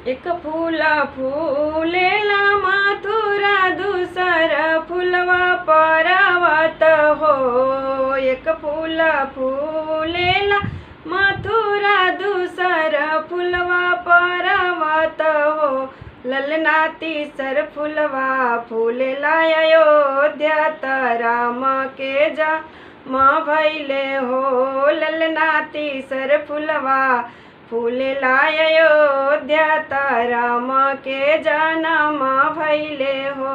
एक फूल फूलेला मथुरा दूसर फूलवा पर्वत हो। एक फूल फूलेला मथुरा दूसर फूलवा पर्वत हो। ललना तीसर फूलवा फूलेला अयोध्या त राम के जन्म भइले हो। ललना तीसर फूलवा फूलेला अयोध्या त राम के जन्म भइले हो।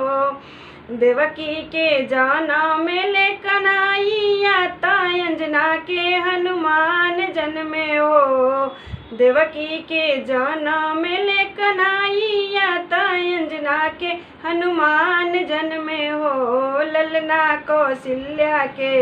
देवकी के जन्म ले कन्हैया त अंजना के हनुमान जन्मे हो। देवकी के जन्म ले कन्हैया त अंजना के हनुमान जन्मे हो। ललना कौशल्या के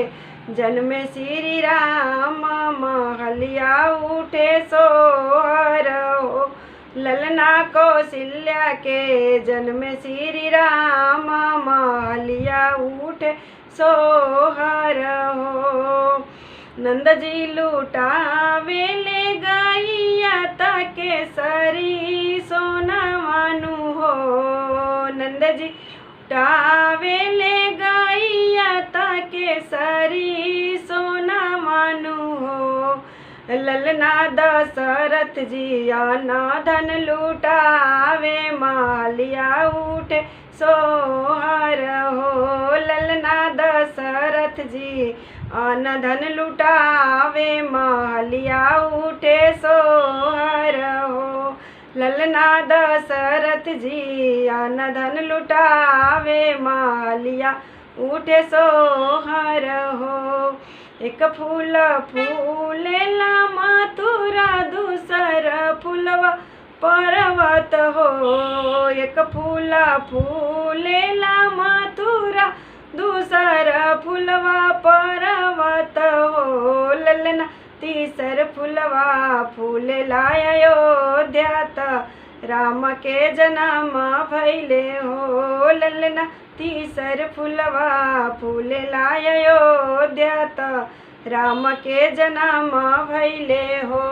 जन्म श्री राम महलिया उठे सोहर हो। ललना कौशल्या के जन्म श्री राम महलिया उठे सोहर हो। नंद जी लुटावे ले गैया त केसरी सोनवानु हो। नंद जी लुटावे ले गैया त केसरी सोनवानु हो। ललना दशरथ जी अन्न धन लुटावे महलिया उठे सोहर हो। ललना दशरथ जी अन्न धन लुटावे महलिया उठे सोहर हो। ललना दशरथ जी अन्न धन लुटावे महलिया उठे सोहर हो। एक फूल फूलेला मथुरा दूसर फूलवा पर्वत हो। एक फूल फूलेला मथुरा दूसर फूलवा पर्वत हो। ललना तीसर फूलवा फूलेला अयोध्या त राम के जन्म भइले हो। ललना तीसर फूलवा फूलेला अयोध्या त राम के जन्म भइले हो।